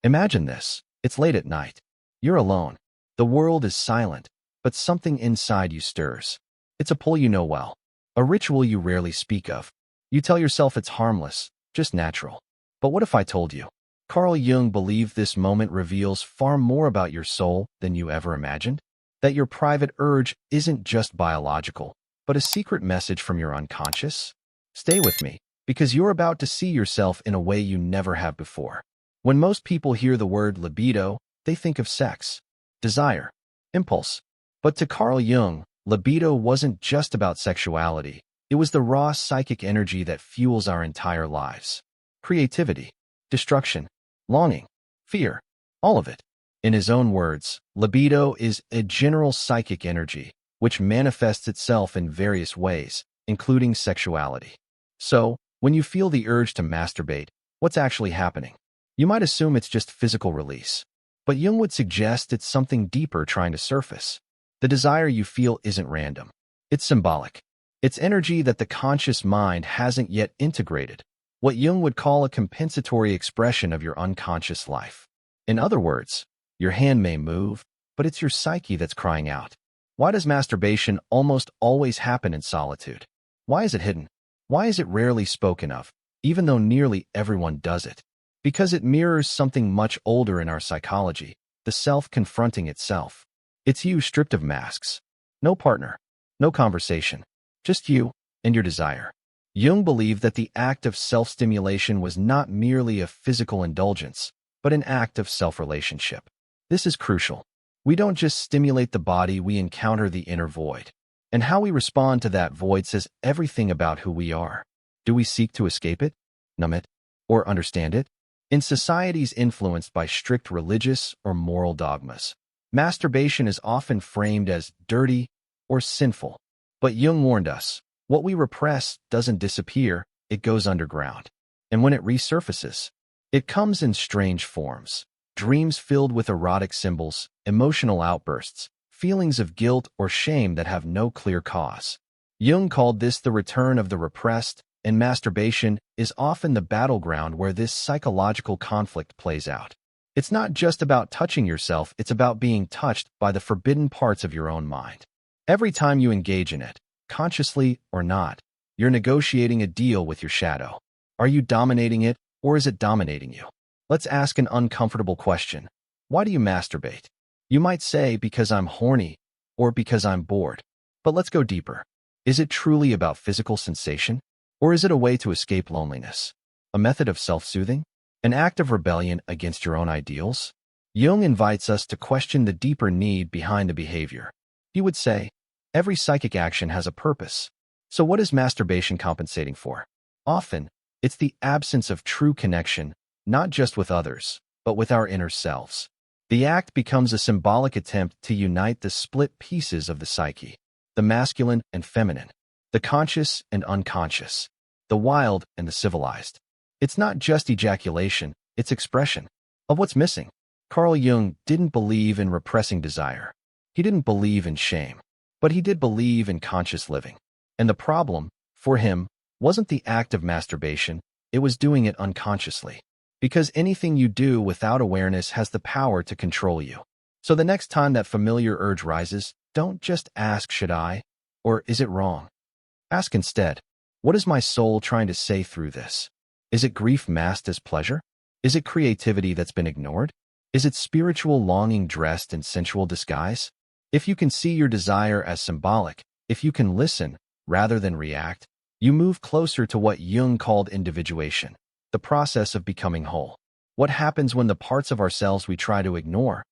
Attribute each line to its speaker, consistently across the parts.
Speaker 1: Imagine this. It's late at night. You're alone. The world is silent, but something inside you stirs. It's a pull you know well, a ritual you rarely speak of. You tell yourself it's harmless, just natural. But what if I told you? Carl Jung believed this moment reveals far more about your soul than you ever imagined. That your private urge isn't just biological, but a secret message from your unconscious. Stay with me, because you're about to see yourself in a way you never have before. When most people hear the word libido, they think of sex, desire, impulse. But to Carl Jung, libido wasn't just about sexuality. It was the raw psychic energy that fuels our entire lives. Creativity, destruction, longing, fear, all of it. In his own words, libido is a general psychic energy, which manifests itself in various ways, including sexuality. So, when you feel the urge to masturbate, what's actually happening? You might assume it's just physical release. But Jung would suggest it's something deeper trying to surface. The desire you feel isn't random. It's symbolic. It's energy that the conscious mind hasn't yet integrated, what Jung would call a compensatory expression of your unconscious life. In other words, your hand may move, but it's your psyche that's crying out. Why does masturbation almost always happen in solitude? Why is it hidden? Why is it rarely spoken of, even though nearly everyone does it? Because it mirrors something much older in our psychology, the self confronting itself. It's you stripped of masks. No partner, no conversation, just you and your desire. Jung believed that the act of self-stimulation was not merely a physical indulgence, but an act of self-relationship. This is crucial. We don't just stimulate the body, we encounter the inner void. And how we respond to that void says everything about who we are. Do we seek to escape it, numb it, or understand it? In societies influenced by strict religious or moral dogmas, masturbation is often framed as dirty or sinful. But Jung warned us, what we repress doesn't disappear, it goes underground. And when it resurfaces, it comes in strange forms. Dreams filled with erotic symbols, emotional outbursts, feelings of guilt or shame that have no clear cause. Jung called this the return of the repressed, and masturbation is often the battleground where this psychological conflict plays out. It's not just about touching yourself, it's about being touched by the forbidden parts of your own mind. Every time you engage in it, consciously or not, you're negotiating a deal with your shadow. Are you dominating it, or is it dominating you? Let's ask an uncomfortable question. Why do you masturbate? You might say, because I'm horny, or because I'm bored. But let's go deeper. Is it truly about physical sensation? Or is it a way to escape loneliness? A method of self-soothing? An act of rebellion against your own ideals? Jung invites us to question the deeper need behind the behavior. He would say, every psychic action has a purpose. So what is masturbation compensating for? Often, it's the absence of true connection, not just with others, but with our inner selves. The act becomes a symbolic attempt to unite the split pieces of the psyche, the masculine and feminine, the conscious and unconscious, the wild and the civilized. It's not just ejaculation, it's expression of what's missing. Carl Jung didn't believe in repressing desire. He didn't believe in shame, but he did believe in conscious living. And the problem, for him, wasn't the act of masturbation, it was doing it unconsciously. Because anything you do without awareness has the power to control you. So the next time that familiar urge rises, don't just ask, should I? Or is it wrong? Ask instead, what is my soul trying to say through this? Is it grief masked as pleasure? Is it creativity that's been ignored? Is it spiritual longing dressed in sensual disguise? If you can see your desire as symbolic, if you can listen rather than react, you move closer to what Jung called individuation, the process of becoming whole. What happens when the parts of ourselves we try to ignore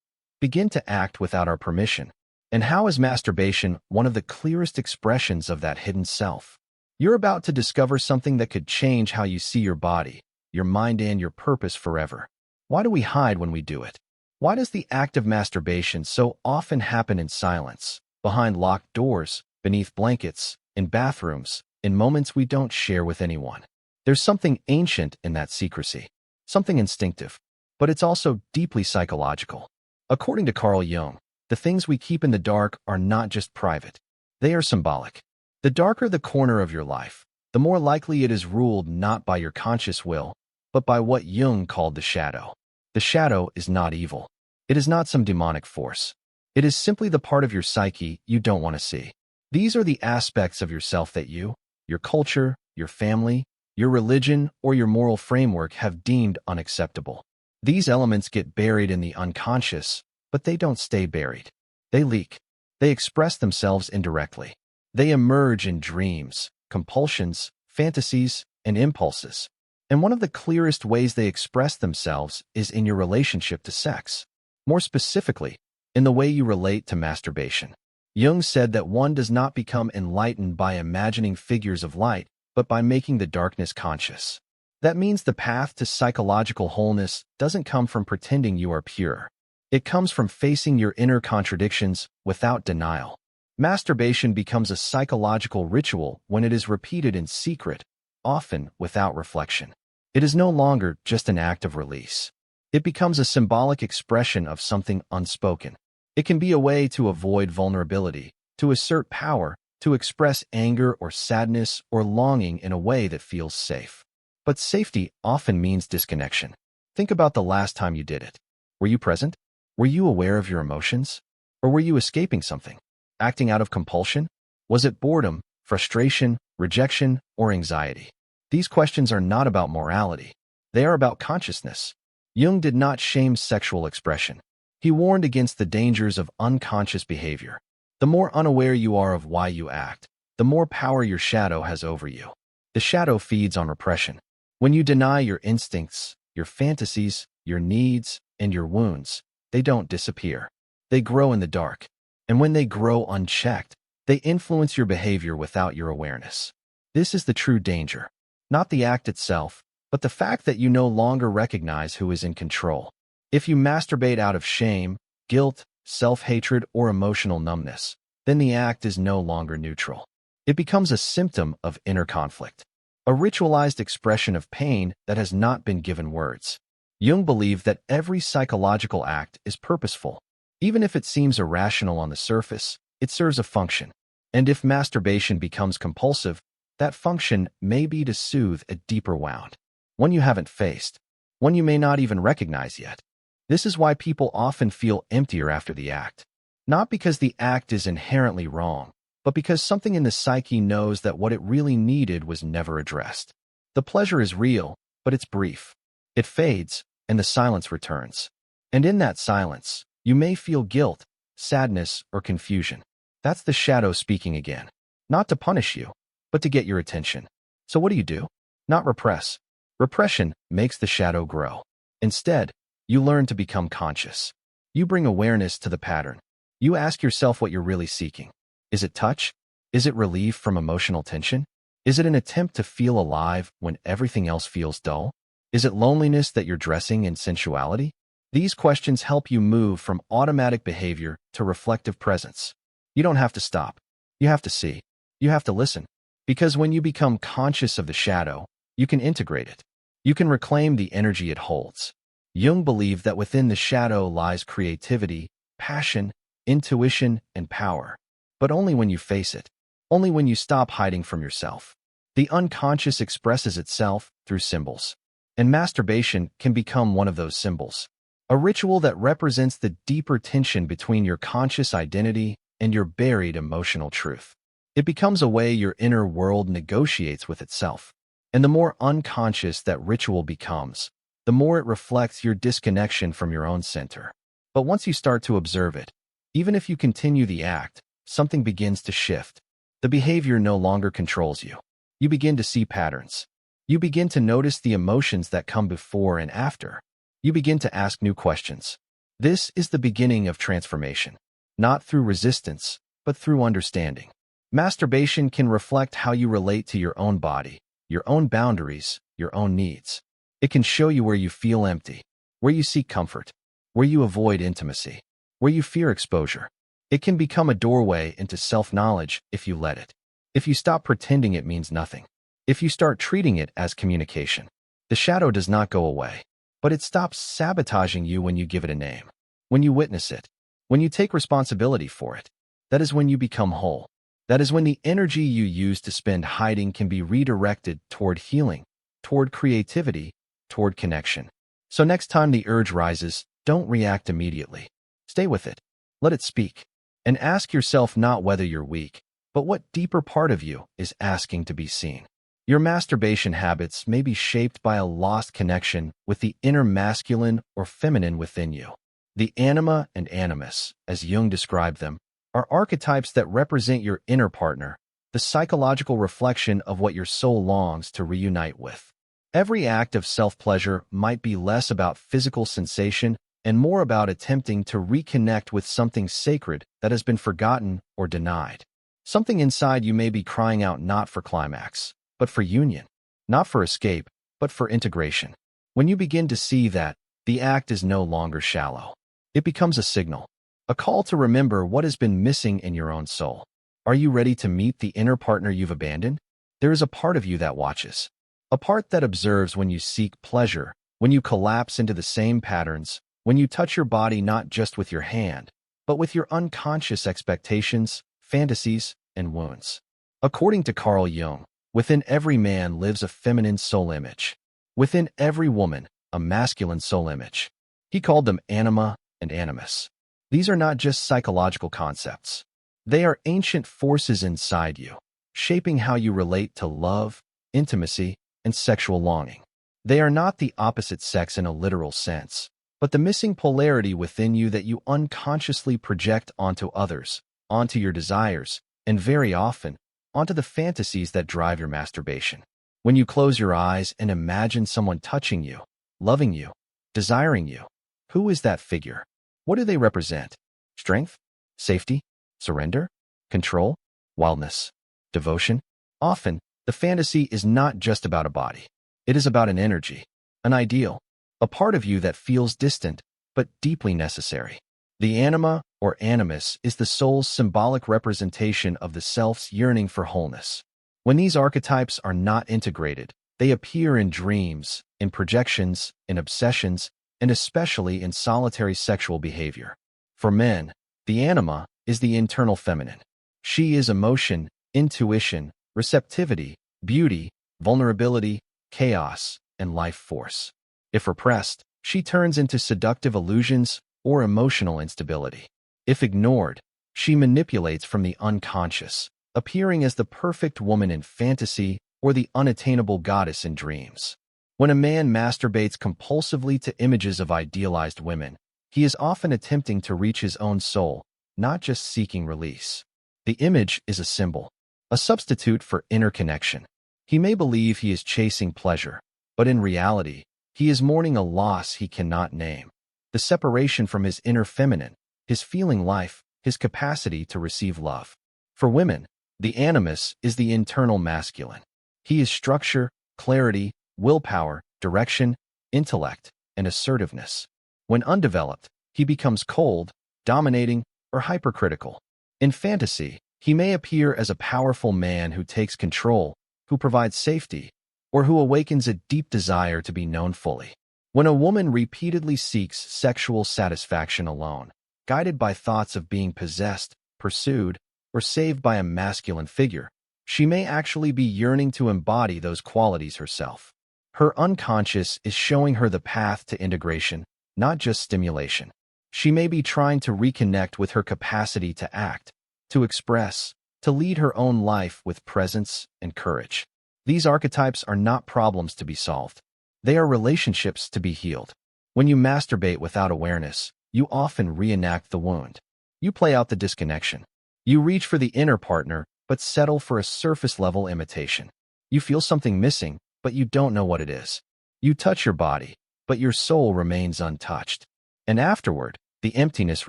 Speaker 1: begin to act without our permission? And how is masturbation one of the clearest expressions of that hidden self? You're about to discover something that could change how you see your body, your mind, and your purpose forever. Why do we hide when we do it? Why does the act of masturbation so often happen in silence, behind locked doors, beneath blankets, in bathrooms, in moments we don't share with anyone? There's something ancient in that secrecy, something instinctive, but it's also deeply psychological. According to Carl Jung, the things we keep in the dark are not just private, they are symbolic. The darker the corner of your life, the more likely it is ruled not by your conscious will, but by what Jung called the shadow. The shadow is not evil. It is not some demonic force. It is simply the part of your psyche you don't want to see. These are the aspects of yourself that you, your culture, your family, your religion, or your moral framework have deemed unacceptable. These elements get buried in the unconscious, but they don't stay buried. They leak. They express themselves indirectly. They emerge in dreams, compulsions, fantasies, and impulses. And one of the clearest ways they express themselves is in your relationship to sex. More specifically, in the way you relate to masturbation. Jung said that one does not become enlightened by imagining figures of light, but by making the darkness conscious. That means the path to psychological wholeness doesn't come from pretending you are pure. It comes from facing your inner contradictions without denial. Masturbation becomes a psychological ritual when it is repeated in secret, often without reflection. It is no longer just an act of release. It becomes a symbolic expression of something unspoken. It can be a way to avoid vulnerability, to assert power, to express anger or sadness or longing in a way that feels safe. But safety often means disconnection. Think about the last time you did it. Were you present? Were you aware of your emotions? Or were you escaping something? Acting out of compulsion? Was it boredom, frustration, rejection, or anxiety? These questions are not about morality. They are about consciousness. Jung did not shame sexual expression. He warned against the dangers of unconscious behavior. The more unaware you are of why you act, the more power your shadow has over you. The shadow feeds on repression. When you deny your instincts, your fantasies, your needs, and your wounds, they don't disappear. They grow in the dark. And when they grow unchecked, they influence your behavior without your awareness. This is the true danger. Not the act itself, but the fact that you no longer recognize who is in control. If you masturbate out of shame, guilt, self-hatred, or emotional numbness, then the act is no longer neutral. It becomes a symptom of inner conflict, a ritualized expression of pain that has not been given words. Jung believed that every psychological act is purposeful. Even if it seems irrational on the surface, it serves a function. And if masturbation becomes compulsive, that function may be to soothe a deeper wound, one you haven't faced, one you may not even recognize yet. This is why people often feel emptier after the act. Not because the act is inherently wrong, but because something in the psyche knows that what it really needed was never addressed. The pleasure is real, but it's brief. It fades, and the silence returns. And in that silence, you may feel guilt, sadness, or confusion. That's the shadow speaking again. Not to punish you, but to get your attention. So what do? Not repress. Repression makes the shadow grow. Instead, you learn to become conscious. You bring awareness to the pattern. You ask yourself what you're really seeking. Is it touch? Is it relief from emotional tension? Is it an attempt to feel alive when everything else feels dull? Is it loneliness that you're dressing in sensuality? These questions help you move from automatic behavior to reflective presence. You don't have to stop. You have to see. You have to listen. Because when you become conscious of the shadow, you can integrate it. You can reclaim the energy it holds. Jung believed that within the shadow lies creativity, passion, intuition, and power. But only when you face it. Only when you stop hiding from yourself. The unconscious expresses itself through symbols. And masturbation can become one of those symbols. A ritual that represents the deeper tension between your conscious identity and your buried emotional truth. It becomes a way your inner world negotiates with itself. And the more unconscious that ritual becomes, the more it reflects your disconnection from your own center. But once you start to observe it, even if you continue the act, something begins to shift. The behavior no longer controls you. You begin to see patterns. You begin to notice the emotions that come before and after. You begin to ask new questions. This is the beginning of transformation, not through resistance, but through understanding. Masturbation can reflect how you relate to your own body, your own boundaries, your own needs. It can show you where you feel empty, where you seek comfort, where you avoid intimacy, where you fear exposure. It can become a doorway into self-knowledge if you let it. If you stop pretending it means nothing. If you start treating it as communication. The shadow does not go away, but it stops sabotaging you when you give it a name. When you witness it. When you take responsibility for it. That is when you become whole. That is when the energy you use to spend hiding can be redirected toward healing, toward creativity, toward connection. So next time the urge rises, don't react immediately. Stay with it. Let it speak. And ask yourself not whether you're weak, but what deeper part of you is asking to be seen. Your masturbation habits may be shaped by a lost connection with the inner masculine or feminine within you. The anima and animus, as Jung described them, are archetypes that represent your inner partner, the psychological reflection of what your soul longs to reunite with. Every act of self-pleasure might be less about physical sensation and more about attempting to reconnect with something sacred that has been forgotten or denied. Something inside you may be crying out not for climax, but for union, not for escape, but for integration. When you begin to see that, the act is no longer shallow. It becomes a signal, a call to remember what has been missing in your own soul. Are you ready to meet the inner partner you've abandoned? There is a part of you that watches, a part that observes when you seek pleasure, when you collapse into the same patterns, when you touch your body not just with your hand, but with your unconscious expectations, fantasies, and wounds. According to Carl Jung, within every man lives a feminine soul image. Within every woman, a masculine soul image. He called them Anima and Animus. These are not just psychological concepts. They are ancient forces inside you, shaping how you relate to love, intimacy, and sexual longing. They are not the opposite sex in a literal sense, but the missing polarity within you that you unconsciously project onto others, onto your desires, and very often, onto the fantasies that drive your masturbation. When you close your eyes and imagine someone touching you, loving you, desiring you, who is that figure? What do they represent? Strength? Safety? Surrender? Control? Wildness? Devotion? Often, the fantasy is not just about a body. It is about an energy, an ideal, a part of you that feels distant, but deeply necessary. The anima, or animus, is the soul's symbolic representation of the self's yearning for wholeness. When these archetypes are not integrated, they appear in dreams, in projections, in obsessions, and especially in solitary sexual behavior. For men, the anima is the internal feminine. She is emotion, intuition, receptivity, beauty, vulnerability, chaos, and life force. If repressed, she turns into seductive illusions or emotional instability. If ignored, she manipulates from the unconscious, appearing as the perfect woman in fantasy or the unattainable goddess in dreams. When a man masturbates compulsively to images of idealized women, he is often attempting to reach his own soul, not just seeking release. The image is a symbol, a substitute for inner connection. He may believe he is chasing pleasure, but in reality, he is mourning a loss he cannot name. The separation from his inner feminine, his feeling life, his capacity to receive love. For women, the animus is the internal masculine. He is structure, clarity, willpower, direction, intellect, and assertiveness. When undeveloped, he becomes cold, dominating, or hypercritical. In fantasy, he may appear as a powerful man who takes control, who provides safety, or who awakens a deep desire to be known fully. When a woman repeatedly seeks sexual satisfaction alone, guided by thoughts of being possessed, pursued, or saved by a masculine figure, she may actually be yearning to embody those qualities herself. Her unconscious is showing her the path to integration, not just stimulation. She may be trying to reconnect with her capacity to act, to express, to lead her own life with presence and courage. These archetypes are not problems to be solved. They are relationships to be healed. When you masturbate without awareness, you often reenact the wound. You play out the disconnection. You reach for the inner partner, but settle for a surface-level imitation. You feel something missing, but you don't know what it is. You touch your body, but your soul remains untouched. And afterward, the emptiness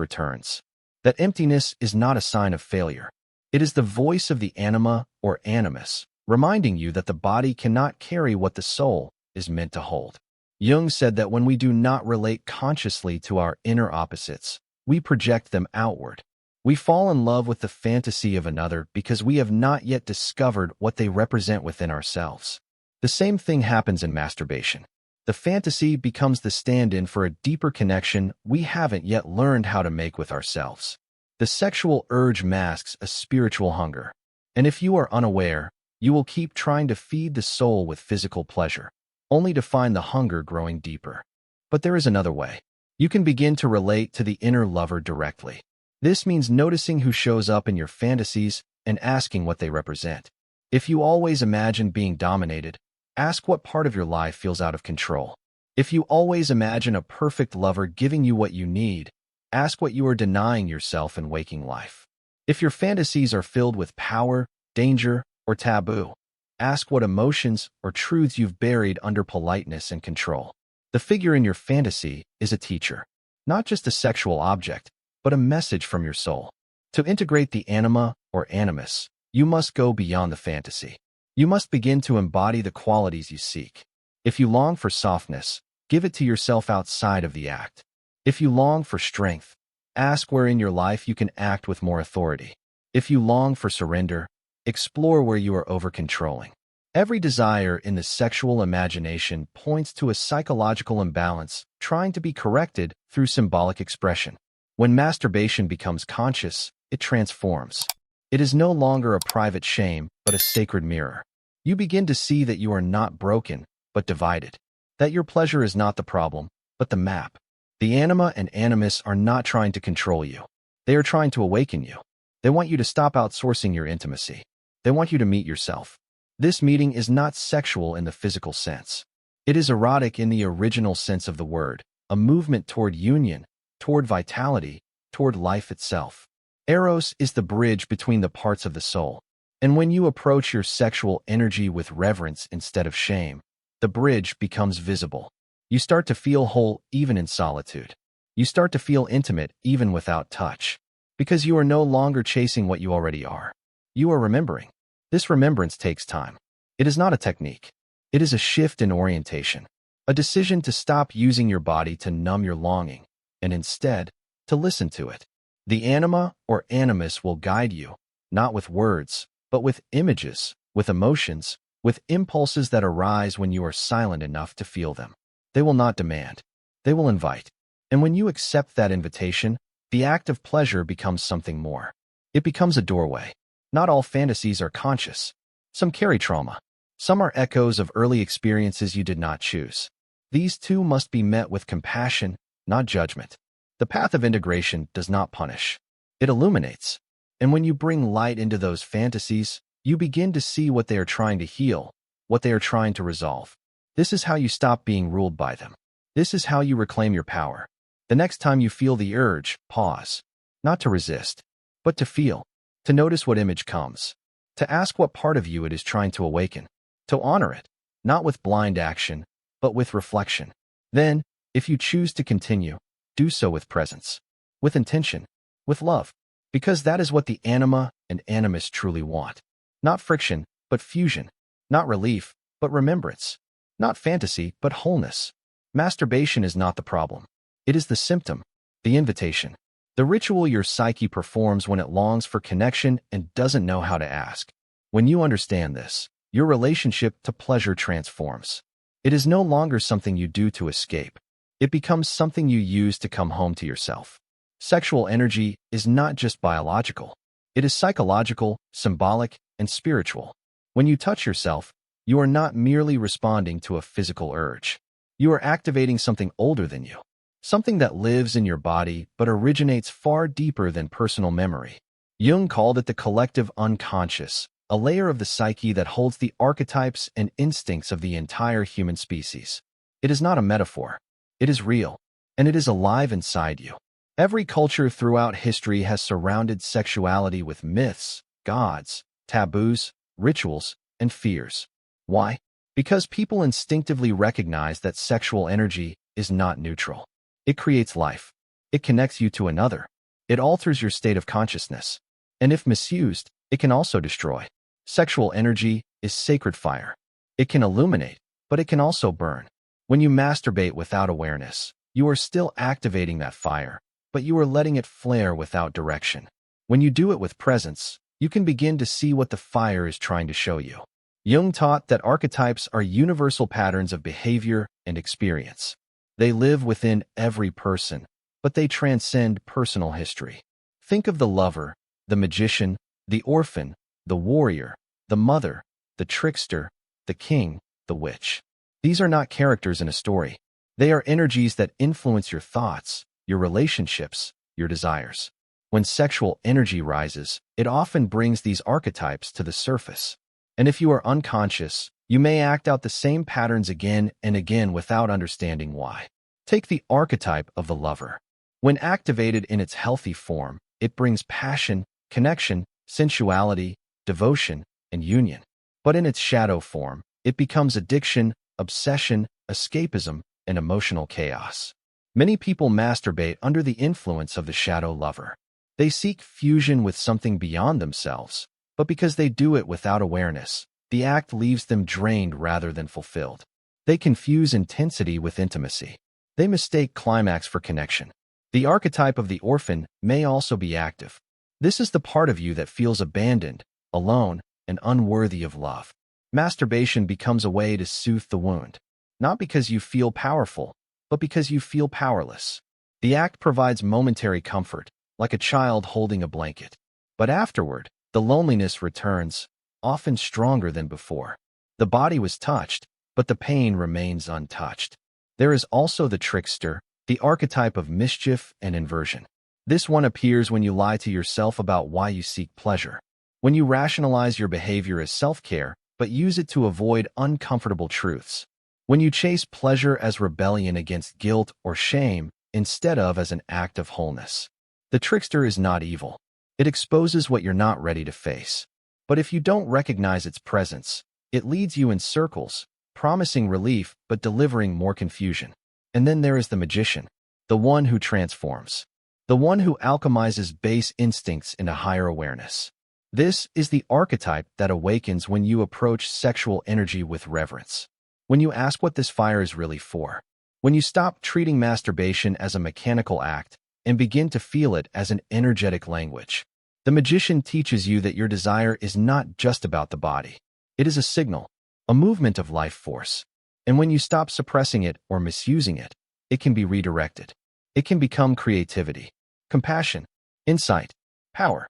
Speaker 1: returns. That emptiness is not a sign of failure. It is the voice of the anima or animus, reminding you that the body cannot carry what the soul is meant to hold. Jung said that when we do not relate consciously to our inner opposites, we project them outward. We fall in love with the fantasy of another because we have not yet discovered what they represent within ourselves. The same thing happens in masturbation. The fantasy becomes the stand-in for a deeper connection we haven't yet learned how to make with ourselves. The sexual urge masks a spiritual hunger, and if you are unaware, you will keep trying to feed the soul with physical pleasure, only to find the hunger growing deeper. But there is another way. You can begin to relate to the inner lover directly. This means noticing who shows up in your fantasies and asking what they represent. If you always imagine being dominated, ask what part of your life feels out of control. If you always imagine a perfect lover giving you what you need, ask what you are denying yourself in waking life. If your fantasies are filled with power, danger, or taboo, ask what emotions or truths you've buried under politeness and control. The figure in your fantasy is a teacher, not just a sexual object, but a message from your soul. To integrate the anima or animus, you must go beyond the fantasy. You must begin to embody the qualities you seek. If you long for softness, give it to yourself outside of the act. If you long for strength, ask where in your life you can act with more authority. If you long for surrender, explore where you are over-controlling. Every desire in the sexual imagination points to a psychological imbalance trying to be corrected through symbolic expression. When masturbation becomes conscious, it transforms. It is no longer a private shame, but a sacred mirror. You begin to see that you are not broken, but divided. That your pleasure is not the problem, but the map. The anima and animus are not trying to control you. They are trying to awaken you. They want you to stop outsourcing your intimacy. They want you to meet yourself. This meeting is not sexual in the physical sense. It is erotic in the original sense of the word, a movement toward union, toward vitality, toward life itself. Eros is the bridge between the parts of the soul. And when you approach your sexual energy with reverence instead of shame, the bridge becomes visible. You start to feel whole even in solitude. You start to feel intimate even without touch. Because you are no longer chasing what you already are. You are remembering. This remembrance takes time. It is not a technique. It is a shift in orientation. A decision to stop using your body to numb your longing, and instead, to listen to it. The anima or animus will guide you, not with words, but with images, with emotions, with impulses that arise when you are silent enough to feel them. They will not demand. They will invite. And when you accept that invitation, the act of pleasure becomes something more. It becomes a doorway. Not all fantasies are conscious. Some carry trauma. Some are echoes of early experiences you did not choose. These too must be met with compassion, not judgment. The path of integration does not punish. It illuminates. And when you bring light into those fantasies, you begin to see what they are trying to heal, what they are trying to resolve. This is how you stop being ruled by them. This is how you reclaim your power. The next time you feel the urge, pause. Not to resist, but to feel. To notice what image comes. To ask what part of you it is trying to awaken. To honor it, not with blind action, but with reflection. Then, if you choose to continue, do so with presence, with intention, with love. Because that is what the anima and animus truly want. Not friction, but fusion. Not relief, but remembrance. Not fantasy, but wholeness. Masturbation is not the problem. It is the symptom, the invitation. The ritual your psyche performs when it longs for connection and doesn't know how to ask. When you understand this, your relationship to pleasure transforms. It is no longer something you do to escape. It becomes something you use to come home to yourself. Sexual energy is not just biological. It is psychological, symbolic, and spiritual. When you touch yourself, you are not merely responding to a physical urge. You are activating something older than you. Something that lives in your body but originates far deeper than personal memory. Jung called it the collective unconscious, a layer of the psyche that holds the archetypes and instincts of the entire human species. It is not a metaphor. It is real, and it is alive inside you. Every culture throughout history has surrounded sexuality with myths, gods, taboos, rituals, and fears. Why? Because people instinctively recognize that sexual energy is not neutral. It creates life. It connects you to another. It alters your state of consciousness. And if misused, it can also destroy. Sexual energy is sacred fire. It can illuminate, but it can also burn. When you masturbate without awareness, you are still activating that fire, but you are letting it flare without direction. When you do it with presence, you can begin to see what the fire is trying to show you. Jung taught that archetypes are universal patterns of behavior and experience. They live within every person, but they transcend personal history. Think of the lover, the magician, the orphan, the warrior, the mother, the trickster, the king, the witch. These are not characters in a story. They are energies that influence your thoughts, your relationships, your desires. When sexual energy rises, it often brings these archetypes to the surface. And if you are unconscious, you may act out the same patterns again and again without understanding why. Take the archetype of the lover. When activated in its healthy form, it brings passion, connection, sensuality, devotion, and union. But in its shadow form, it becomes addiction, obsession, escapism, and emotional chaos. Many people masturbate under the influence of the shadow lover. They seek fusion with something beyond themselves, but because they do it without awareness, the act leaves them drained rather than fulfilled. They confuse intensity with intimacy. They mistake climax for connection. The archetype of the orphan may also be active. This is the part of you that feels abandoned, alone, and unworthy of love. Masturbation becomes a way to soothe the wound, not because you feel powerful, but because you feel powerless. The act provides momentary comfort, like a child holding a blanket. But afterward, the loneliness returns, often stronger than before. The body was touched, but the pain remains untouched. There is also the trickster, the archetype of mischief and inversion. This one appears when you lie to yourself about why you seek pleasure. When you rationalize your behavior as self-care, but use it to avoid uncomfortable truths. When you chase pleasure as rebellion against guilt or shame, instead of as an act of wholeness. The trickster is not evil. It exposes what you're not ready to face. But if you don't recognize its presence, it leads you in circles, promising relief but delivering more confusion. And then there is the magician, the one who transforms, the one who alchemizes base instincts into higher awareness. This is the archetype that awakens when you approach sexual energy with reverence. When you ask what this fire is really for. When you stop treating masturbation as a mechanical act and begin to feel it as an energetic language. The magician teaches you that your desire is not just about the body. It is a signal, a movement of life force. And when you stop suppressing it or misusing it, it can be redirected. It can become creativity, compassion, insight, power.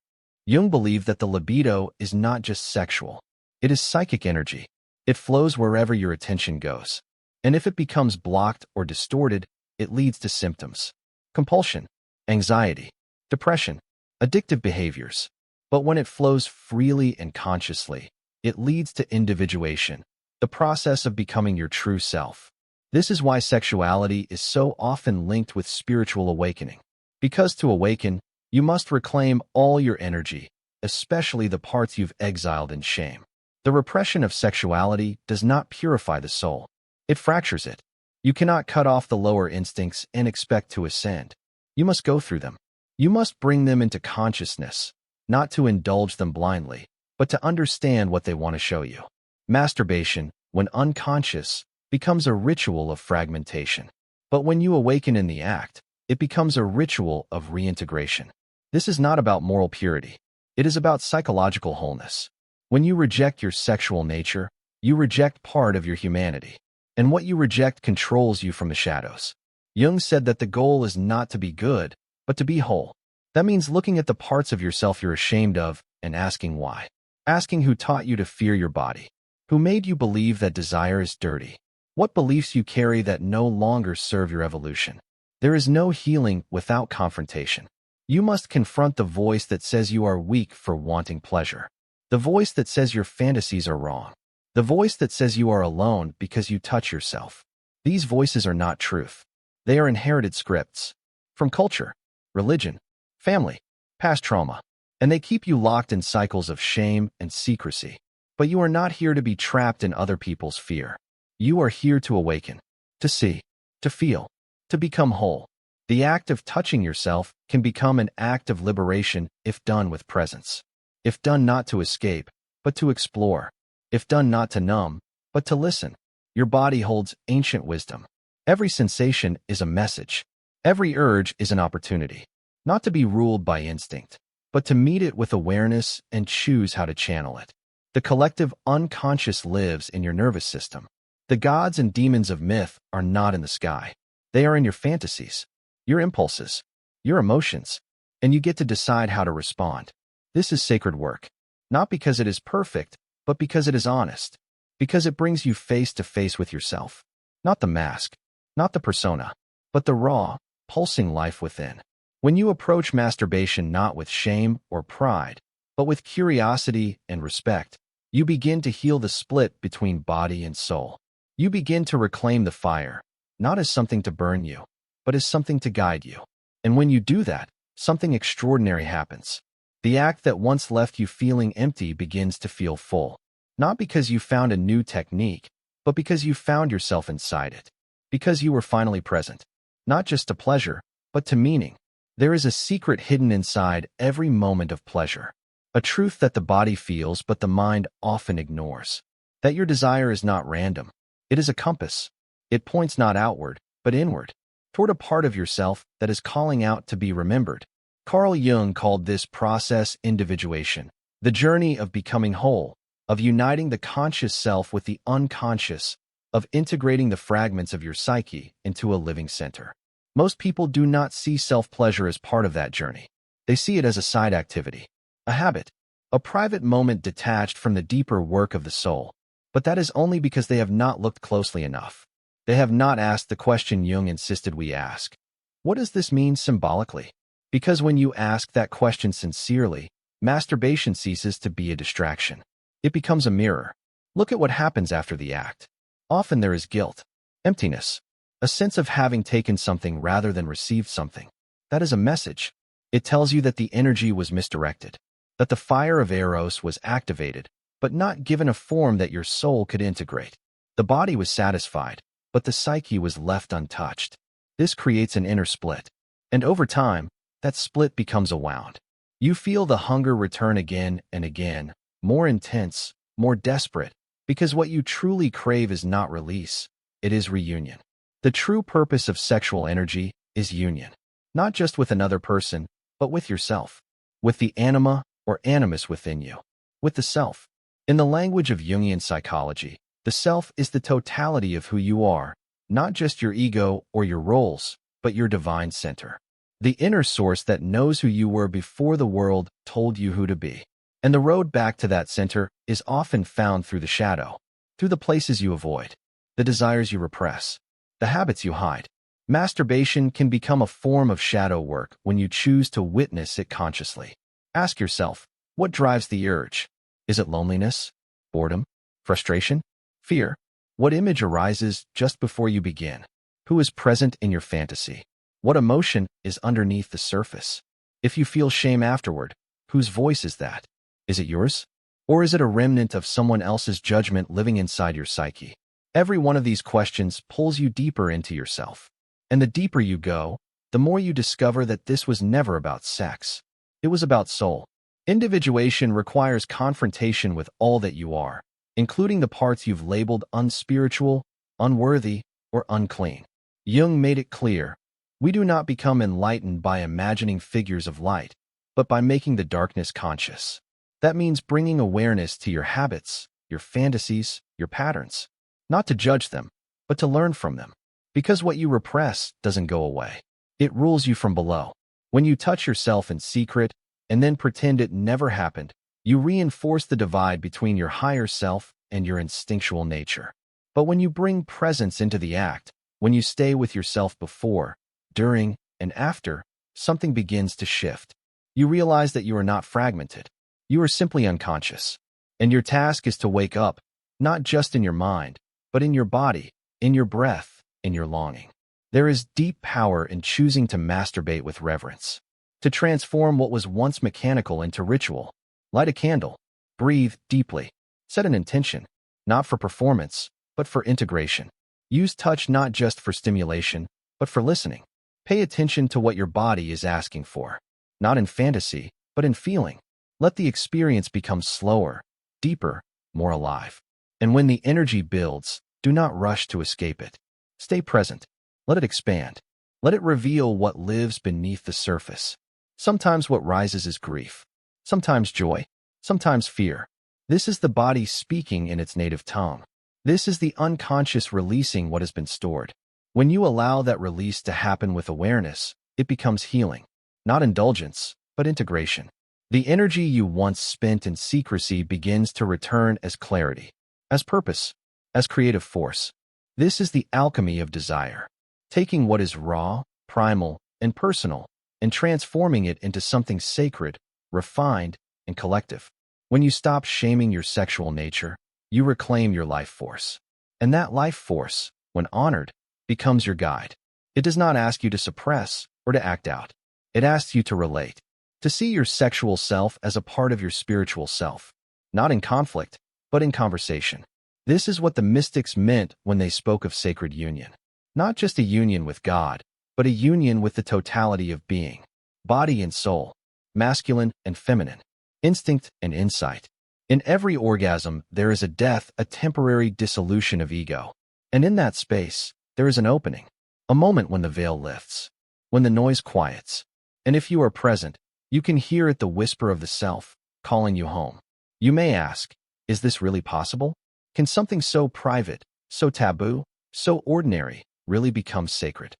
Speaker 1: Jung believed that the libido is not just sexual. It is psychic energy. It flows wherever your attention goes. And if it becomes blocked or distorted, it leads to symptoms. Compulsion, anxiety, depression, addictive behaviors. But when it flows freely and consciously, it leads to individuation, the process of becoming your true self. This is why sexuality is so often linked with spiritual awakening. Because to awaken, you must reclaim all your energy, especially the parts you've exiled in shame. The repression of sexuality does not purify the soul. It fractures it. You cannot cut off the lower instincts and expect to ascend. You must go through them. You must bring them into consciousness, not to indulge them blindly, but to understand what they want to show you. Masturbation, when unconscious, becomes a ritual of fragmentation. But when you awaken in the act, it becomes a ritual of reintegration. This is not about moral purity. It is about psychological wholeness. When you reject your sexual nature, you reject part of your humanity. And what you reject controls you from the shadows. Jung said that the goal is not to be good, but to be whole. That means looking at the parts of yourself you're ashamed of and asking why. Asking who taught you to fear your body. Who made you believe that desire is dirty? What beliefs you carry that no longer serve your evolution? There is no healing without confrontation. You must confront the voice that says you are weak for wanting pleasure. The voice that says your fantasies are wrong. The voice that says you are alone because you touch yourself. These voices are not truth. They are inherited scripts. From culture, religion, family, past trauma. And they keep you locked in cycles of shame and secrecy. But you are not here to be trapped in other people's fear. You are here to awaken, to see, to feel, to become whole. The act of touching yourself can become an act of liberation if done with presence. If done not to escape, but to explore. If done not to numb, but to listen. Your body holds ancient wisdom. Every sensation is a message. Every urge is an opportunity. Not to be ruled by instinct, but to meet it with awareness and choose how to channel it. The collective unconscious lives in your nervous system. The gods and demons of myth are not in the sky. They are in your fantasies, your impulses, your emotions, and you get to decide how to respond. This is sacred work, not because it is perfect, but because it is honest, because it brings you face to face with yourself, not the mask, not the persona, but the raw, pulsing life within. When you approach masturbation not with shame or pride, but with curiosity and respect, you begin to heal the split between body and soul. You begin to reclaim the fire, not as something to burn you, but as something to guide you. And when you do that, something extraordinary happens. The act that once left you feeling empty begins to feel full, not because you found a new technique, but because you found yourself inside it. Because you were finally present, not just to pleasure, but to meaning. There is a secret hidden inside every moment of pleasure, a truth that the body feels but the mind often ignores. That your desire is not random. It is a compass. It points not outward, but inward, toward a part of yourself that is calling out to be remembered. Carl Jung called this process individuation, the journey of becoming whole, of uniting the conscious self with the unconscious, of integrating the fragments of your psyche into a living center. Most people do not see self-pleasure as part of that journey. They see it as a side activity, a habit, a private moment detached from the deeper work of the soul. But that is only because they have not looked closely enough. They have not asked the question Jung insisted we ask. What does this mean symbolically? Because when you ask that question sincerely, masturbation ceases to be a distraction. It becomes a mirror. Look at what happens after the act. Often there is guilt, emptiness, a sense of having taken something rather than received something. That is a message. It tells you that the energy was misdirected, that the fire of Eros was activated, but not given a form that your soul could integrate. The body was satisfied, but the psyche was left untouched. This creates an inner split. And over time, that split becomes a wound. You feel the hunger return again and again, more intense, more desperate, because what you truly crave is not release, it is reunion. The true purpose of sexual energy is union, not just with another person, but with yourself, with the anima or animus within you, with the self. In the language of Jungian psychology, the self is the totality of who you are, not just your ego or your roles, but your divine center. The inner source that knows who you were before the world told you who to be. And the road back to that center is often found through the shadow, through the places you avoid, the desires you repress, the habits you hide. Masturbation can become a form of shadow work when you choose to witness it consciously. Ask yourself, what drives the urge? Is it loneliness, boredom, frustration, fear? What image arises just before you begin? Who is present in your fantasy? What emotion is underneath the surface? If you feel shame afterward, whose voice is that? Is it yours? Or is it a remnant of someone else's judgment living inside your psyche? Every one of these questions pulls you deeper into yourself. And the deeper you go, the more you discover that this was never about sex. It was about soul. Individuation requires confrontation with all that you are, including the parts you've labeled unspiritual, unworthy, or unclean. Jung made it clear, we do not become enlightened by imagining figures of light, but by making the darkness conscious. That means bringing awareness to your habits, your fantasies, your patterns. Not to judge them, but to learn from them. Because what you repress doesn't go away. It rules you from below. When you touch yourself in secret and then pretend it never happened, you reinforce the divide between your higher self and your instinctual nature. But when you bring presence into the act, when you stay with yourself before, during, and after, something begins to shift. You realize that you are not fragmented. You are simply unconscious. And your task is to wake up, not just in your mind, but in your body, in your breath, in your longing. There is deep power in choosing to masturbate with reverence, to transform what was once mechanical into ritual. Light a candle, breathe deeply, set an intention, not for performance, but for integration. Use touch not just for stimulation, but for listening. Pay attention to what your body is asking for, not in fantasy, but in feeling. Let the experience become slower, deeper, more alive. And when the energy builds, do not rush to escape it. Stay present. Let it expand. Let it reveal what lives beneath the surface. Sometimes what rises is grief. Sometimes joy. Sometimes fear. This is the body speaking in its native tongue. This is the unconscious releasing what has been stored. When you allow that release to happen with awareness, it becomes healing. Not indulgence, but integration. The energy you once spent in secrecy begins to return as clarity, as purpose, as creative force. This is the alchemy of desire. taking what is raw, primal, and personal, and transforming it into something sacred, refined, and collective. When you stop shaming your sexual nature, you reclaim your life force. And that life force, when honored, becomes your guide. It does not ask you to suppress or to act out. It asks you to relate, to see your sexual self as a part of your spiritual self, not in conflict, but in conversation. This is what the mystics meant when they spoke of sacred union. Not just a union with God, but a union with the totality of being, body and soul, masculine and feminine, instinct and insight. In every orgasm, there is a death, a temporary dissolution of ego. And in that space, there is an opening, a moment when the veil lifts, when the noise quiets. And if you are present, you can hear it, the whisper of the self, calling you home. You may ask, is this really possible? Can something so private, so taboo, so ordinary, really become sacred?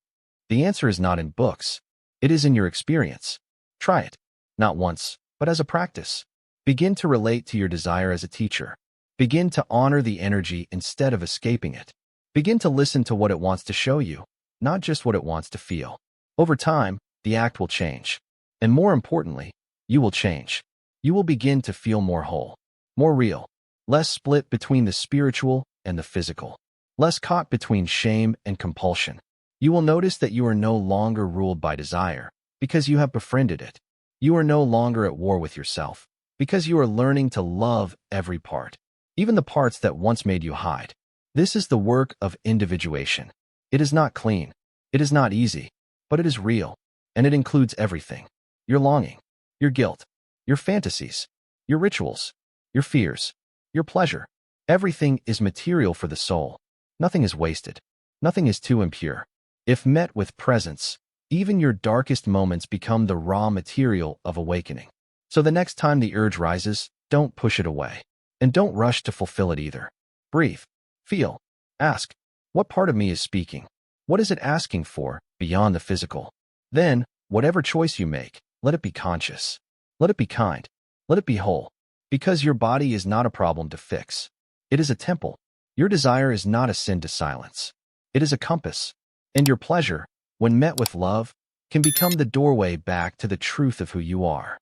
Speaker 1: The answer is not in books. It is in your experience. Try it, not once, but as a practice. Begin to relate to your desire as a teacher. Begin to honor the energy instead of escaping it. Begin to listen to what it wants to show you, not just what it wants to feel. Over time, the act will change. And more importantly, you will change. You will begin to feel more whole, more real, less split between the spiritual and the physical, less caught between shame and compulsion. You will notice that you are no longer ruled by desire because you have befriended it. You are no longer at war with yourself because you are learning to love every part, even the parts that once made you hide. This is the work of individuation. It is not clean. It is not easy, but it is real, and it includes everything. Your longing, your guilt, your fantasies, your rituals, your fears, your pleasure. Everything is material for the soul. Nothing is wasted. Nothing is too impure. If met with presence, even your darkest moments become the raw material of awakening. So the next time the urge rises, don't push it away. And don't rush to fulfill it either. Breathe. Feel. Ask. What part of me is speaking? What is it asking for beyond the physical? Then, whatever choice you make, let it be conscious. Let it be kind. Let it be whole. Because your body is not a problem to fix. It is a temple. Your desire is not a sin to silence. It is a compass. And your pleasure, when met with love, can become the doorway back to the truth of who you are.